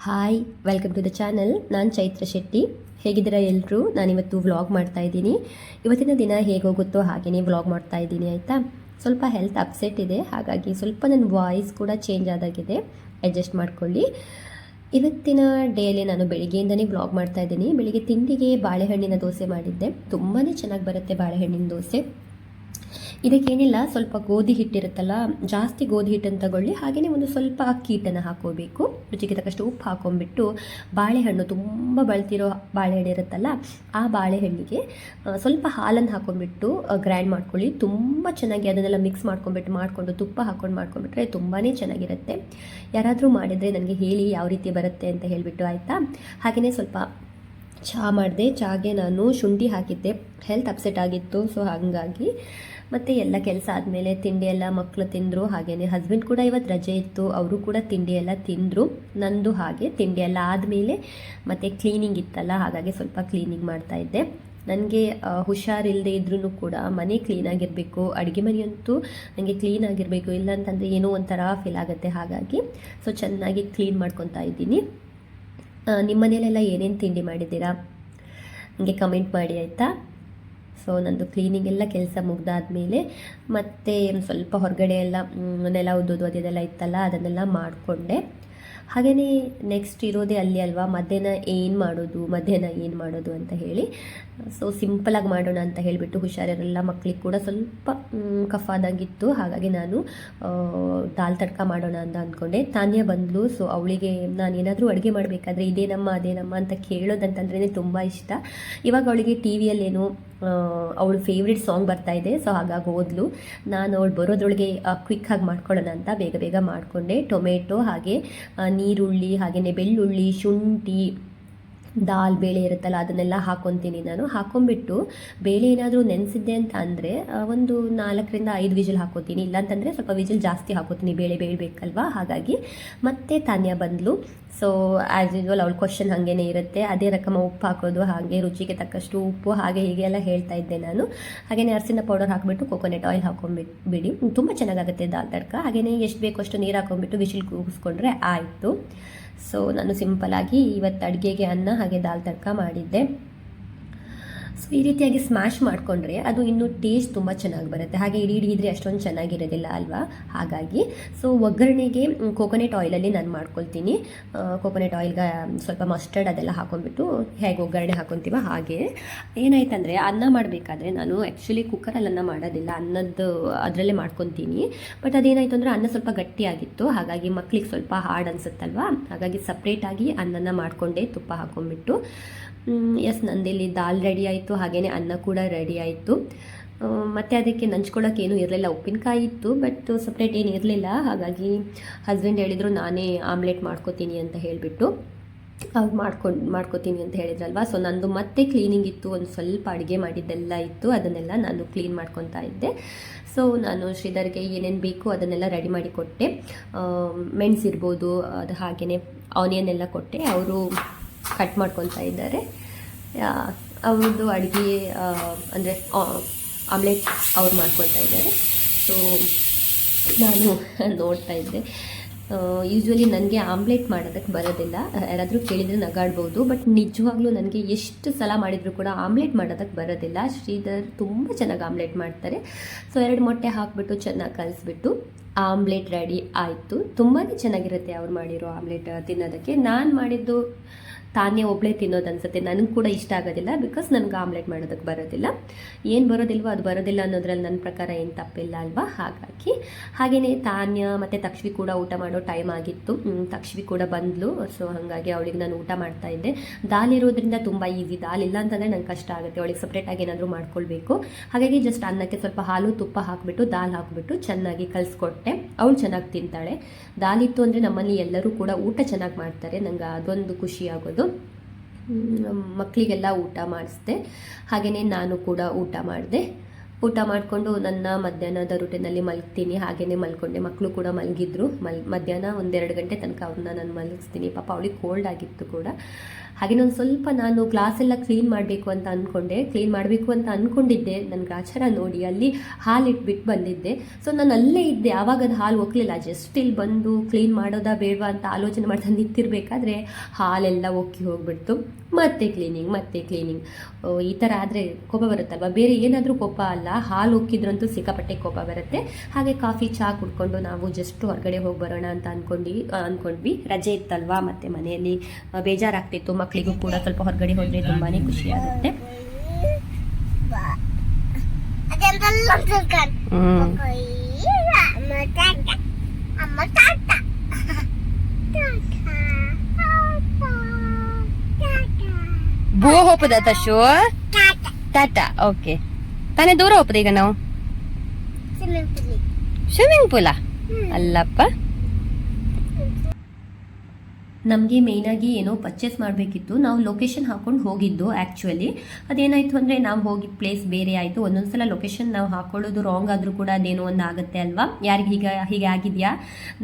Hi, welcome to the channel. ನಾನು ಚೈತ್ರ ಶೆಟ್ಟಿ. ಹೇಗಿದ್ದೀರಾ ಎಲ್ಲರೂ? ನಾನಿವತ್ತು ವ್ಲಾಗ್ ಮಾಡ್ತಾ ಇದ್ದೀನಿ. ಇವತ್ತಿನ ದಿನ ಹೇಗೋಗುತ್ತೋ ಹಾಗೆಯೇ ವ್ಲಾಗ್ ಮಾಡ್ತಾ ಇದ್ದೀನಿ, ಆಯಿತಾ. ಸ್ವಲ್ಪ ಹೆಲ್ತ್ ಅಪ್ಸೆಟ್ ಇದೆ, ಹಾಗಾಗಿ ಸ್ವಲ್ಪ ನನ್ನ ವಾಯ್ಸ್ ಕೂಡ ಚೇಂಜ್ ಆದಾಗಿದೆ. ಅಡ್ಜಸ್ಟ್ ಮಾಡ್ಕೊಳ್ಳಿ. ಇವತ್ತಿನ ಡೇಯಲ್ಲಿ ನಾನು ಬೆಳಿಗ್ಗೆಯಿಂದನೇ ವ್ಲಾಗ್ ಮಾಡ್ತಾ ಇದ್ದೀನಿ. ಬೆಳಿಗ್ಗೆ ತಿಂಡಿಗೆ ಬಾಳೆಹಣ್ಣಿನ ದೋಸೆ ಮಾಡಿದ್ದೆ. ತುಂಬಾ ಚೆನ್ನಾಗಿ ಬರುತ್ತೆ ಬಾಳೆಹಣ್ಣಿನ ದೋಸೆ. ಇದಕ್ಕೇನಿಲ್ಲ, ಸ್ವಲ್ಪ ಗೋಧಿ ಹಿಟ್ಟಿರುತ್ತಲ್ಲ, ಜಾಸ್ತಿ ಗೋಧಿ ಹಿಟ್ಟನ್ನು ತಗೊಳ್ಳಿ. ಹಾಗೆಯೇ ಒಂದು ಸ್ವಲ್ಪ ಅಕ್ಕಿ ಹಿಟ್ಟನ್ನು ಹಾಕೋಬೇಕು. ರುಚಿಗೆ ತಕ್ಕಷ್ಟು ಉಪ್ಪು ಹಾಕೊಂಡ್ಬಿಟ್ಟು ಬಾಳೆಹಣ್ಣು ತುಂಬ ಬಳ್ತಿರೋ ಬಾಳೆಹಣ್ಣು ಇರುತ್ತಲ್ಲ, ಆ ಬಾಳೆಹಣ್ಣಿಗೆ ಸ್ವಲ್ಪ ಹಾಲನ್ನು ಹಾಕೊಂಡ್ಬಿಟ್ಟು ಗ್ರೈಂಡ್ ಮಾಡ್ಕೊಳ್ಳಿ. ತುಂಬ ಚೆನ್ನಾಗಿ ಅದನ್ನೆಲ್ಲ ಮಿಕ್ಸ್ ಮಾಡಿಕೊಂಡು ತುಪ್ಪ ಹಾಕ್ಕೊಂಡು ಮಾಡ್ಕೊಂಡ್ಬಿಟ್ರೆ ತುಂಬಾ ಚೆನ್ನಾಗಿರುತ್ತೆ. ಯಾರಾದರೂ ಮಾಡಿದರೆ ನನಗೆ ಹೇಳಿ ಯಾವ ರೀತಿ ಬರುತ್ತೆ ಅಂತ ಹೇಳಿಬಿಟ್ಟು, ಆಯಿತಾ. ಹಾಗೆಯೇ ಸ್ವಲ್ಪ ಚಹಾ ಮಾಡಿದೆ. ಚಹಾಗೆ ನಾನು ಶುಂಠಿ ಹಾಕಿದ್ದೆ. ಹೆಲ್ತ್ ಅಪ್ಸೆಟ್ ಆಗಿತ್ತು, ಸೊ ಹಾಗಾಗಿ. ಮತ್ತು ಎಲ್ಲ ಕೆಲಸ ಆದಮೇಲೆ ತಿಂಡಿ ಎಲ್ಲ ಮಕ್ಕಳು ತಿಂದರು. ಹಾಗೆಯೇ ಹಸ್ಬೆಂಡ್ ಕೂಡ ಇವತ್ತು ರಜೆ ಇತ್ತು, ಅವರು ಕೂಡ ತಿಂಡಿ ಎಲ್ಲ ತಿಂದರು. ನಂದು ಹಾಗೆ ತಿಂಡಿ ಎಲ್ಲ ಆದಮೇಲೆ ಮತ್ತು ಕ್ಲೀನಿಂಗ್ ಇತ್ತಲ್ಲ, ಹಾಗಾಗಿ ಸ್ವಲ್ಪ ಕ್ಲೀನಿಂಗ್ ಮಾಡ್ತಾಯಿದ್ದೆ. ನನಗೆ ಹುಷಾರಿಲ್ಲದೆ ಇದ್ರೂ ಕೂಡ ಮನೆ ಕ್ಲೀನಾಗಿರಬೇಕು, ಅಡುಗೆ ಮನೆಯಂತೂ ನನಗೆ ಕ್ಲೀನಾಗಿರಬೇಕು. ಇಲ್ಲ ಅಂತಂದರೆ ಏನೋ ಒಂಥರ ಫೀಲ್ ಆಗುತ್ತೆ. ಹಾಗಾಗಿ ಸೊ ಚೆನ್ನಾಗಿ ಕ್ಲೀನ್ ಮಾಡ್ಕೊತಾ ಇದ್ದೀನಿ. ನಿಮ್ಮ ಮನೇಲೆಲ್ಲ ಏನೇನು ತಿಂಡಿ ಮಾಡಿದ್ದೀರಾ ನನಗೆ ಕಮೆಂಟ್ ಮಾಡಿ, ಆಯಿತಾ. ಸೊ ನಂದು ಕ್ಲೀನಿಂಗ್ ಎಲ್ಲ ಕೆಲಸ ಮುಗ್ದಾದ್ಮೇಲೆ ಮತ್ತೆ ಸ್ವಲ್ಪ ಹೊರಗಡೆ ಎಲ್ಲ ನೆಲ ಉದ್ದೋದು ಅದೆಲ್ಲ ಇತ್ತಲ್ಲ, ಅದನ್ನೆಲ್ಲ ಮಾಡಿಕೊಂಡೆ. ಹಾಗೆಯೇ ನೆಕ್ಸ್ಟ್ ಇರೋದೇ ಅಲ್ಲಿ ಅಲ್ವಾ, ಮಧ್ಯಾಹ್ನ ಏನು ಮಾಡೋದು ಅಂತ ಹೇಳಿ. ಸೊ ಸಿಂಪಲಾಗಿ ಮಾಡೋಣ ಅಂತ ಹೇಳಿಬಿಟ್ಟು, ಹುಷಾರಿರಲ್ಲ ಮಕ್ಕಳಿಗೆ ಕೂಡ ಸ್ವಲ್ಪ ಕಫಾದಾಗಿತ್ತು. ಹಾಗಾಗಿ ನಾನು ದಾಲ್ ತಡ್ಕ ಮಾಡೋಣ ಅಂತ ಅಂದ್ಕೊಂಡೆ. ತಾನ್ಯ ಬಂದಳು. ಸೊ ಅವಳಿಗೆ ನಾನು ಏನಾದರೂ ಅಡುಗೆ ಮಾಡಬೇಕಾದ್ರೆ ಅದೇನಮ್ಮ ಅಂತ ಕೇಳೋದಂತಂದ್ರೇ ತುಂಬ ಇಷ್ಟ. ಇವಾಗ ಅವಳಿಗೆ ಟಿ ವಿಯಲ್ಲೇನೋ ಅವಳು ಫೇವ್ರೆಟ್ ಸಾಂಗ್ ಬರ್ತಾಯಿದೆ. ಸೊ ಹಾಗಾಗಿ ಹೋದ್ಲು. ನಾನು ಅವಳು ಬರೋದ್ರೊಳಗೆ ಕ್ವಿಕ್ಕಾಗಿ ಮಾಡ್ಕೊಳ್ಳೋಣ ಅಂತ ಬೇಗ ಮಾಡಿಕೊಂಡೆ. ಟೊಮೆಟೊ ಹಾಗೆ ನೀರುಳ್ಳಿ, ಹಾಗೆಯೇ ಬೆಳ್ಳುಳ್ಳಿ, ಶುಂಠಿ, ದಾಲ್ ಬೇಳೆ ಇರುತ್ತಲ್ಲ, ಅದನ್ನೆಲ್ಲ ಹಾಕ್ಕೊತೀನಿ ನಾನು. ಹಾಕ್ಕೊಂಬಿಟ್ಟು ಬೇಳೆ ಏನಾದರೂ ನೆನೆಸಿದ್ದೆ ಅಂತ ಅಂದರೆ ಒಂದು 4ರಿಂದ 5 ವಿಜಿಲ್ ಹಾಕೋತೀನಿ. ಇಲ್ಲಾಂತಂದರೆ ಸ್ವಲ್ಪ ವಿಜಿಲ್ ಜಾಸ್ತಿ ಹಾಕೋತೀನಿ, ಬೇಳೆ ಬೇಯಬೇಕಲ್ವಾ. ಹಾಗಾಗಿ ಮತ್ತೆ ತಾನ್ಯ ಬಂದಳು. ಸೊ ಆ್ಯಸ್ ಯೂಸ್ವಲ್ ಅವಳ ಕ್ವಶನ್ ಹಾಗೇ ಇರುತ್ತೆ, ಅದೇ ರಕಮ ಉಪ್ಪು ಹಾಕೋದು, ಹಾಗೆ ರುಚಿಗೆ ತಕ್ಕಷ್ಟು ಉಪ್ಪು, ಹಾಗೆ ಹೀಗೆ ಎಲ್ಲ ಹೇಳ್ತಾ ಇದ್ದೆ ನಾನು. ಹಾಗೆಯೇ ಅರಿಶಿನ ಪೌಡರ್ ಹಾಕಿಬಿಟ್ಟು ಕೊಕೊನೆಟ್ ಆಯಿಲ್ ಹಾಕೊಂಡ್ಬಿಡಿ, ತುಂಬ ಚೆನ್ನಾಗಾಗುತ್ತೆ ದಾಲ್ ತಡ್ಕ. ಹಾಗೆಯೇ ಎಷ್ಟು ಬೇಕೋ ಅಷ್ಟು ನೀರು ಹಾಕೊಂಡ್ಬಿಟ್ಟು ವಿಶಿಲ್ ಕೂಗಿಸ್ಕೊಂಡ್ರೆ ಆಯಿತು. ಸೊ ನಾನು ಸಿಂಪಲಾಗಿ ಇವತ್ತು ಅಡುಗೆಗೆ ಅನ್ನ ಹಾಗೆ ದಾಲ್ ತಡ್ಕ ಮಾಡಿದ್ದೆ. ಸೊ ಈ ರೀತಿಯಾಗಿ ಸ್ಮ್ಯಾಶ್ ಮಾಡಿಕೊಂಡ್ರೆ ಅದು ಇನ್ನೂ ಟೇಸ್ಟ್ ತುಂಬ ಚೆನ್ನಾಗಿ ಬರುತ್ತೆ. ಹಾಗೆ ಇಡೀ ಇದ್ರೆ ಅಷ್ಟೊಂದು ಚೆನ್ನಾಗಿರೋದಿಲ್ಲ ಅಲ್ವಾ. ಹಾಗಾಗಿ ಸೊ ಒಗ್ಗರಣೆಗೆ ಕೋಕೋನಟ್ ಆಯಿಲಲ್ಲಿ ನಾನು ಮಾಡ್ಕೊಳ್ತೀನಿ. ಕೋಕೋನಟ್ ಆಯಿಲ್ಗೆ ಸ್ವಲ್ಪ ಮಸ್ಟರ್ಡ್ ಅದೆಲ್ಲ ಹಾಕೊಂಡ್ಬಿಟ್ಟು ಹೇಗೆ ಒಗ್ಗರಣೆ ಹಾಕೊತೀವೋ ಹಾಗೆ. ಏನಾಯ್ತಂದರೆ ಅನ್ನ ಮಾಡಬೇಕಾದ್ರೆ ನಾನು ಆ್ಯಕ್ಚುಲಿ ಕುಕ್ಕರಲ್ಲಿ ಅನ್ನ ಮಾಡೋದಿಲ್ಲ, ಅನ್ನದ್ದು ಅದರಲ್ಲೇ ಮಾಡ್ಕೊತೀನಿ. ಬಟ್ ಅದೇನಾಯಿತು ಅಂದರೆ ಅನ್ನ ಸ್ವಲ್ಪ ಗಟ್ಟಿಯಾಗಿತ್ತು, ಹಾಗಾಗಿ ಮಕ್ಳಿಗೆ ಸ್ವಲ್ಪ ಹಾರ್ಡ್ ಅನಿಸುತ್ತಲ್ವ. ಹಾಗಾಗಿ ಸಪ್ರೇಟಾಗಿ ಅನ್ನನ ಮಾಡಿಕೊಂಡೆ ತುಪ್ಪ ಹಾಕ್ಕೊಂಡ್ಬಿಟ್ಟು. ಎಸ್, ನಂದಿಲ್ಲಿ ದಾಲ್ ರೆಡಿ ಆಯಿತು, ಹಾಗೆಯೇ ಅನ್ನ ಕೂಡ ರೆಡಿ ಆಯಿತು. ಮತ್ತು ಅದಕ್ಕೆ ನಂಚ್ಕೊಳ್ಳೋಕೆ ಏನೂ ಇರಲಿಲ್ಲ. ಉಪ್ಪಿನಕಾಯಿ ಇತ್ತು, ಬಟ್ ಸಪ್ರೇಟ್ ಏನು ಇರಲಿಲ್ಲ. ಹಾಗಾಗಿ ಹಸ್ಬೆಂಡ್ ಹೇಳಿದರು ನಾನೇ ಆಮ್ಲೆಟ್ ಮಾಡ್ಕೋತೀನಿ ಅಂತ ಹೇಳಿಬಿಟ್ಟು, ಅವ್ರು ಮಾಡ್ಕೋತೀನಿ ಅಂತ ಹೇಳಿದ್ರಲ್ವ. ಸೊ ನಂದು ಮತ್ತೆ ಕ್ಲೀನಿಂಗ್ ಇತ್ತು, ಒಂದು ಸ್ವಲ್ಪ ಅಡುಗೆ ಮಾಡಿದ್ದೆಲ್ಲ ಇತ್ತು, ಅದನ್ನೆಲ್ಲ ನಾನು ಕ್ಲೀನ್ ಮಾಡ್ಕೊತಾ ಇದ್ದೆ. ಸೊ ನಾನು ಶ್ರೀಧರ್ಗೆ ಏನೇನು ಬೇಕು ಅದನ್ನೆಲ್ಲ ರೆಡಿ ಮಾಡಿ ಕೊಟ್ಟೆ. ಮೆಣಸಿರ್ಬೋದು, ಅದು ಹಾಗೆಯೇ ಆನಿಯನ್ ಎಲ್ಲ ಕೊಟ್ಟೆ. ಅವರು ಕಟ್ ಮಾಡ್ಕೊತಾ ಇದ್ದಾರೆ. ಅವ್ರದ್ದು ಅಡುಗೆ ಅಂದರೆ ಆಮ್ಲೆಟ್ ಅವ್ರು ಮಾಡ್ಕೊತಾ ಇದ್ದಾರೆ. ಸೊ ನಾನು ನೋಡ್ತಾ ಇದ್ದೆ. ಯೂಶ್ವಲಿ ನನಗೆ ಆಮ್ಲೆಟ್ ಮಾಡೋದಕ್ಕೆ ಬರೋದಿಲ್ಲ. ಯಾರಾದರೂ ಕೇಳಿದರೆ ನಗಾಡ್ಬೋದು, ಬಟ್ ನಿಜವಾಗ್ಲೂ ನನಗೆ ಎಷ್ಟು ಸಲ ಮಾಡಿದರೂ ಕೂಡ ಆಮ್ಲೆಟ್ ಮಾಡೋದಕ್ಕೆ ಬರೋದಿಲ್ಲ. ಶ್ರೀಧರ್ ತುಂಬ ಚೆನ್ನಾಗಿ ಆಮ್ಲೆಟ್ ಮಾಡ್ತಾರೆ. ಸೊ 2 ಮೊಟ್ಟೆ ಹಾಕಿಬಿಟ್ಟು ಚೆನ್ನಾಗಿ ಕಲಿಸ್ಬಿಟ್ಟು ಆಮ್ಲೆಟ್ ರೆಡಿ ಆಯಿತು. ತುಂಬಾ ಚೆನ್ನಾಗಿರುತ್ತೆ ಅವ್ರು ಮಾಡಿರೋ ಆಮ್ಲೆಟ್ ತಿನ್ನೋದಕ್ಕೆ. ನಾನು ಮಾಡಿದ್ದು ತಾನೇ ಒಬ್ಬಳೇ ತಿನ್ನೋದು ಅನ್ಸುತ್ತೆ. ನನಗೆ ಕೂಡ ಇಷ್ಟ ಆಗೋದಿಲ್ಲ, ಬಿಕಾಸ್ ನನಗೆ ಆಮ್ಲೆಟ್ ಮಾಡೋದಕ್ಕೆ ಬರೋದಿಲ್ಲ. ಏನು ಬರೋದಿಲ್ವೋ ಅದು ಬರೋದಿಲ್ಲ ಅನ್ನೋದ್ರಲ್ಲಿ ನನ್ನ ಪ್ರಕಾರ ಏನು ತಪ್ಪಿಲ್ಲ ಅಲ್ವಾ. ಹಾಗೆಯೇ ತಾನ್ಯ ಮತ್ತು ತಕ್ಷವಿ ಕೂಡ ಊಟ ಮಾಡೋ ಟೈಮ್ ಆಗಿತ್ತು. ತಕ್ಷವಿ ಕೂಡ ಬಂದಳು. ಸೊ ಹಾಗಾಗಿ ಅವಳಿಗೆ ನಾನು ಊಟ ಮಾಡ್ತಾ ಇದ್ದೆ. ದಾಲ್ ಇರೋದ್ರಿಂದ ತುಂಬ ಈಸಿ. ದಾಲ್ ಇಲ್ಲ ಅಂತಂದರೆ ನಂಗೆ ಕಷ್ಟ ಆಗುತ್ತೆ, ಅವಳಿಗೆ ಸಪ್ರೇಟಾಗಿ ಏನಾದರೂ ಮಾಡ್ಕೊಳ್ಬೇಕು. ಹಾಗಾಗಿ ಜಸ್ಟ್ ಅನ್ನಕ್ಕೆ ಸ್ವಲ್ಪ ಹಾಲು ತುಪ್ಪ ಹಾಕಿಬಿಟ್ಟು ದಾಲ್ ಹಾಕಿಬಿಟ್ಟು ಚೆನ್ನಾಗಿ ಕಲಿಸ್ಕೊಟ್ಟೆ. ಅವಳು ಚೆನ್ನಾಗಿ ತಿಂತಾಳೆ. ದಾಲ್ ಇತ್ತು ಅಂದರೆ ನಮ್ಮಲ್ಲಿ ಎಲ್ಲರೂ ಕೂಡ ಊಟ ಚೆನ್ನಾಗಿ ಮಾಡ್ತಾರೆ. ನಂಗೆ ಅದೊಂದು ಖುಷಿ ಆಗೋದು. ಮಕ್ಕಳಿಗೆಲ್ಲ ಊಟ ಮಾಡಿಸ್ದೆ, ಹಾಗೆಯೇ ನಾನು ಕೂಡ ಊಟ ಮಾಡಿದೆ. ಊಟ ಮಾಡಿಕೊಂಡು ನನ್ನ ಮಧ್ಯಾಹ್ನದ ರೂಟಿನಲ್ಲಿ ಮಲಗ್ತೀನಿ. ಹಾಗೆಯೇ ಮಲ್ಕೊಂಡೆ, ಮಕ್ಕಳು ಕೂಡ ಮಲಗಿದ್ರು. ಮಧ್ಯಾಹ್ನ 1-2 ಗಂಟೆ ತನಕ ಅವ್ರನ್ನ ನಾನು ಮಲಗಿಸ್ತೀನಿ. ಪಾಪ ಅವಳಿಗೆ ಕೋಲ್ಡ್ ಆಗಿತ್ತು ಕೂಡ. ಹಾಗೆಯೇ ಒಂದು ಸ್ವಲ್ಪ ನಾನು ಗ್ಲಾಸೆಲ್ಲ ಕ್ಲೀನ್ ಮಾಡಬೇಕು ಅಂತ ಅಂದ್ಕೊಂಡಿದ್ದೆ. ನನ್ನ ಗ್ರಾಚಾರ ನೋಡಿ ಅಲ್ಲಿ ಹಾಲು ಇಟ್ಬಿಟ್ಟು ಬಂದಿದ್ದೆ. ಸೊ ನಾನು ಅಲ್ಲೇ ಇದ್ದೆ, ಆವಾಗ ಅದು ಹಾಲು ಹೋಗಲಿಲ್ಲ. ಜಸ್ಟ್ ಇಲ್ಲಿ ಬಂದು ಕ್ಲೀನ್ ಮಾಡೋದಾ ಬೇಡವಾ ಅಂತ ಆಲೋಚನೆ ಮಾಡ್ತಾ ನಿಂತಿರಬೇಕಾದ್ರೆ ಹಾಲೆಲ್ಲ ಹೋಗ್ಬಿಡ್ತು. ಮತ್ತೆ ಕ್ಲೀನಿಂಗ್. ಈ ಥರ ಆದರೆ ಕೋಪ ಬರುತ್ತಲ್ವ, ಬೇರೆ ಏನಾದರೂ ಕೋಪ ಅಲ್ಲ, ಹಾಲು ಉಕ್ಕಿದ್ರಂತೂ ಸಿಕ್ಕಾಪಟ್ಟೆ ಕೋಪ ಬರುತ್ತೆ. ಹಾಗೆ ಕಾಫಿ ಚಹಾ ಕುಡ್ಕೊಂಡು ನಾವು ಜಸ್ಟ್ ಹೊರಗಡೆ ಹೋಗಿ ಬರೋಣ ಅಂತ ಅಂದ್ಕೊಂಡ್ವಿ. ರಜೆ ಇತ್ತಲ್ವಾ, ಮತ್ತು ಮನೆಯಲ್ಲಿ ಬೇಜಾರಾಗ್ತಿತ್ತು. ಮಕ್ಕಳಿಗೂ ಕೂಡ ಸ್ವಲ್ಪ ಹೊರಗಡೆ ಹೋದರೆ ತುಂಬಾ ಖುಷಿ ಆಗುತ್ತೆ. ಬೋ ಹೋಪದ ತಶು ಟಾಟಾ. ಓಕೆ, ತಾನೇ ದೂರ ಹೋಗ್ತದೆ ಈಗ ನಾವು ಸ್ವಿಮ್ಮಿಂಗ್ ಪೂಲಾ ಅಲ್ಲಪ್ಪ. ನಮಗೆ ಮೇಯ್ನಾಗಿ ಏನೋ ಪರ್ಚೇಸ್ ಮಾಡಬೇಕಿತ್ತು. ನಾವು ಲೊಕೇಶನ್ ಹಾಕ್ಕೊಂಡು ಹೋಗಿದ್ದು. ಆ್ಯಕ್ಚುಲಿ ಅದೇನಾಯಿತು ಅಂದರೆ ನಾವು ಹೋಗಿದ್ದ ಪ್ಲೇಸ್ ಬೇರೆ ಆಯಿತು. ಒಂದೊಂದು ಸಲ ಲೊಕೇಶನ್ ನಾವು ಹಾಕ್ಕೊಳ್ಳೋದು ರಾಂಗ್ ಆದರೂ ಕೂಡ ಅದೇನೋ ಒಂದು ಆಗುತ್ತೆ ಅಲ್ವಾ. ಯಾರಿಗೆ ಹೀಗೆ ಆಗಿದೆಯಾ?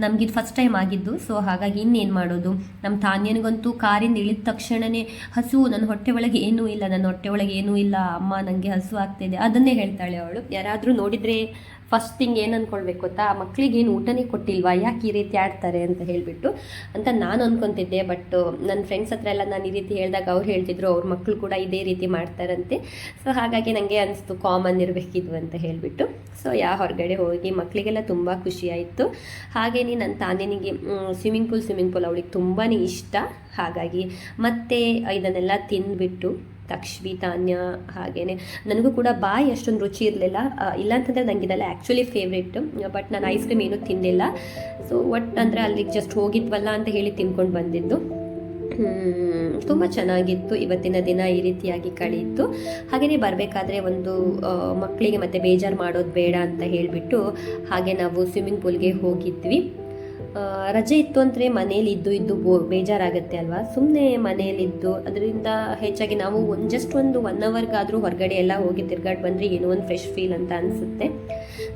ನಮಗಿದು ಫಸ್ಟ್ ಟೈಮ್ ಆಗಿದ್ದು. ಸೊ ಹಾಗಾಗಿ ಇನ್ನೇನು ಮಾಡೋದು. ನಮ್ಮ ತಾನ್ಯನಿಗಂತೂ ಕಾರಿಂದ ಇಳಿದ ತಕ್ಷಣವೇ ಹಸು, ನನ್ನ ಹೊಟ್ಟೆ ಒಳಗೆ ಏನೂ ಇಲ್ಲ ಅಮ್ಮ, ನನಗೆ ಹಸು ಆಗ್ತಿದೆ, ಅದನ್ನೇ ಹೇಳ್ತಾಳೆ ಅವಳು. ಯಾರಾದರೂ ನೋಡಿದರೆ ಫಸ್ಟ್ ಥಿಂಗ್ ಏನು ಅಂದ್ಕೊಳ್ಬೇಕು ಗೊತ್ತಾ, ಮಕ್ಕಳಿಗೆ ಏನು ಊಟನೇ ಕೊಟ್ಟಿಲ್ವಾ, ಯಾಕೆ ಈ ರೀತಿ ಆಡ್ತಾರೆ ಅಂತ ಹೇಳಿಬಿಟ್ಟು ಅಂತ ನಾನು ಅಂದ್ಕೊತಿದ್ದೆ. ಬಟ್ ನನ್ನ ಫ್ರೆಂಡ್ಸ್ ಹತ್ರ ಎಲ್ಲ ನಾನು ಈ ರೀತಿ ಹೇಳಿದಾಗ ಅವ್ರು ಹೇಳ್ತಿದ್ರು ಅವ್ರ ಮಕ್ಕಳು ಕೂಡ ಇದೇ ರೀತಿ ಮಾಡ್ತಾರಂತೆ. ಸೊ ಹಾಗಾಗಿ ನನಗೆ ಅನಿಸ್ತು ಕಾಮನ್ ಇರಬೇಕಿದ್ವು ಅಂತ ಹೇಳಿಬಿಟ್ಟು. ಸೊ ಹೊರಗಡೆ ಹೋಗಿ ಮಕ್ಕಳಿಗೆಲ್ಲ ತುಂಬ ಖುಷಿ ಆಯಿತು. ಹಾಗೆಯೇ ನನ್ನ ತಾನೇನಿಗೆ ಸ್ವಿಮ್ಮಿಂಗ್ ಪೂಲ್ ಅವಳಿಗೆ ತುಂಬಾ ಇಷ್ಟ. ಹಾಗಾಗಿ ಮತ್ತೆ ಇದನ್ನೆಲ್ಲ ತಿಂದುಬಿಟ್ಟು ತಕ್ಷ್ವಿ, ತಾನ್ಯ, ಹಾಗೆಯೇ ನನಗೂ ಕೂಡ ಬಾಯಿ ಅಷ್ಟೊಂದು ರುಚಿ ಇರಲಿಲ್ಲ. ಇಲ್ಲಾಂತಂದರೆ ನನಗೆ ಇದೆಲ್ಲ ಆ್ಯಕ್ಚುಲಿ ಫೇವ್ರೇಟ್. ಬಟ್ ನಾನು ಐಸ್ ಕ್ರೀಮ್ ಏನೂ ತಿಂದಿಲ್ಲ. ಸೊ ಅಂದರೆ ಅಲ್ಲಿಗೆ ಜಸ್ಟ್ ಹೋಗಿದ್ವಲ್ಲ ಅಂತ ಹೇಳಿ ತಿನ್ಕೊಂಡು ಬಂದಿದ್ದು. ತುಂಬ ಚೆನ್ನಾಗಿತ್ತು. ಇವತ್ತಿನ ದಿನ ಈ ರೀತಿಯಾಗಿ ಕಳೆಯಿತು. ಹಾಗೆಯೇ ಬರಬೇಕಾದ್ರೆ ಒಂದು ಮಕ್ಕಳಿಗೆ ಮತ್ತೆ ಬೇಜಾರು ಮಾಡೋದು ಬೇಡ ಅಂತ ಹೇಳಿಬಿಟ್ಟು ಹಾಗೆ ನಾವು ಸ್ವಿಮ್ಮಿಂಗ್ ಪೂಲ್ಗೆ ಹೋಗಿದ್ವಿ. ರಜೆ ಇತ್ತು ಅಂದರೆ ಮನೇಲಿ ಇದ್ದು ಬೇಜಾರಾಗುತ್ತೆ ಅಲ್ವಾ. ಸುಮ್ಮನೆ ಮನೆಯಲ್ಲಿದ್ದು ಅದರಿಂದ ಹೆಚ್ಚಾಗಿ ನಾವು ಜಸ್ಟ್ ಒಂದು 1 ಅವರ್ಗಾದರೂ ಹೊರಗಡೆ ಎಲ್ಲ ಹೋಗಿ ತಿರ್ಗಾಡಿ ಬಂದರೆ ಏನೋ ಒಂದು ಫ್ರೆಶ್ ಫೀಲ್ ಅಂತ ಅನಿಸುತ್ತೆ.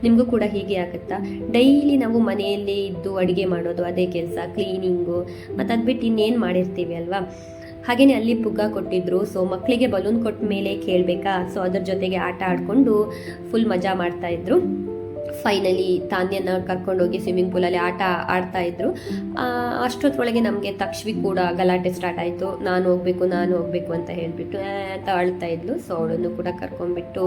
ನಿಮಗೂ ಕೂಡ ಹೀಗೆ ಆಗುತ್ತಾ? ಡೈಲಿ ನಾವು ಮನೆಯಲ್ಲಿ ಇದ್ದು ಅಡುಗೆ ಮಾಡೋದು ಅದೇ ಕೆಲಸ, ಕ್ಲೀನಿಂಗು, ಮತ್ತು ಅದು ಬಿಟ್ಟು ಇನ್ನೇನು ಮಾಡಿರ್ತೀವಿ ಅಲ್ವಾ. ಹಾಗೆಯೇ ಅಲ್ಲಿ ಪುಗ್ಗ ಕೊಟ್ಟಿದ್ರು. ಸೊ ಮಕ್ಕಳಿಗೆ ಬಲೂನ್ ಕೊಟ್ಟ ಮೇಲೆ ಕೇಳಬೇಕಾ, ಸೊ ಅದ್ರ ಜೊತೆಗೆ ಆಟ ಆಡಿಕೊಂಡು ಫುಲ್ ಮಜಾ ಮಾಡ್ತಾಯಿದ್ರು. ಫೈನಲಿ ತಾನ್ಯನ ಕರ್ಕೊಂಡೋಗಿ ಸ್ವಿಮ್ಮಿಂಗ್ ಪೂಲಲ್ಲಿ ಆಟ ಆಡ್ತಾಯಿದ್ರು. ಅಷ್ಟೊತ್ತರೊಳಗೆ ನಮಗೆ ತಕ್ಷ್ವಿ ಕೂಡ ಗಲಾಟೆ ಸ್ಟಾರ್ಟ್ ಆಯಿತು. ನಾನು ಹೋಗಬೇಕು ಅಂತ ಹೇಳಿಬಿಟ್ಟು ಅಂತ ಅಳ್ತಾ ಇದ್ಲು. ಸೊ ಅವಳನ್ನು ಕೂಡ ಕರ್ಕೊಂಡ್ಬಿಟ್ಟು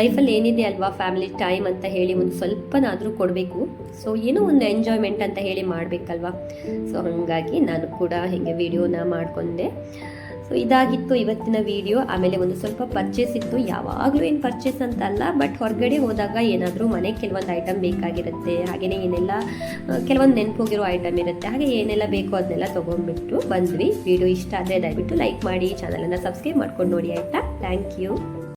ಲೈಫಲ್ಲಿ ಏನಿದೆ ಅಲ್ವಾ, ಫ್ಯಾಮಿಲಿ ಟೈಮ್ ಅಂತ ಹೇಳಿ ಒಂದು ಸ್ವಲ್ಪನಾದರೂ ಕೊಡಬೇಕು. ಸೊ ಏನೋ ಒಂದು ಎಂಜಾಯ್ಮೆಂಟ್ ಅಂತ ಹೇಳಿ ಮಾಡಬೇಕಲ್ವಾ. ಸೊ ಹಾಗಾಗಿ ನಾನು ಕೂಡ ಹೀಗೆ ವಿಡಿಯೋನ ಮಾಡಿಕೊಂಡೆ. ಸೊ ಇದಾಗಿತ್ತು ಇವತ್ತಿನ ವಿಡಿಯೋ. ಆಮೇಲೆ ಒಂದು ಸ್ವಲ್ಪ ಪರ್ಚೇಸ್ ಇತ್ತು. ಯಾವಾಗಲೂ ಏನು ಪರ್ಚೇಸ್ ಅಂತಲ್ಲ, ಬಟ್ ಹೊರಗಡೆ ಹೋದಾಗ ಏನಾದರೂ ಮನೆಗೆ ಕೆಲವೊಂದು ಐಟಮ್ ಬೇಕಾಗಿರುತ್ತೆ. ಹಾಗೆಯೇ ಕೆಲವೊಂದು ನೆನಪೋಗಿರೋ ಐಟಮ್ ಇರುತ್ತೆ. ಹಾಗೆ ಏನೆಲ್ಲ ಬೇಕೋ ಅದನ್ನೆಲ್ಲ ತೊಗೊಂಡ್ಬಿಟ್ಟು ಬಂದ್ವಿ. ವಿಡಿಯೋ ಇಷ್ಟ ಆದರೆ ದಯವಿಟ್ಟು ಲೈಕ್ ಮಾಡಿ, ಚಾನಲನ್ನು ಸಬ್ಸ್ಕ್ರೈಬ್ ಮಾಡ್ಕೊಂಡು ನೋಡಿ ಆಯಿತಾ. Thank you.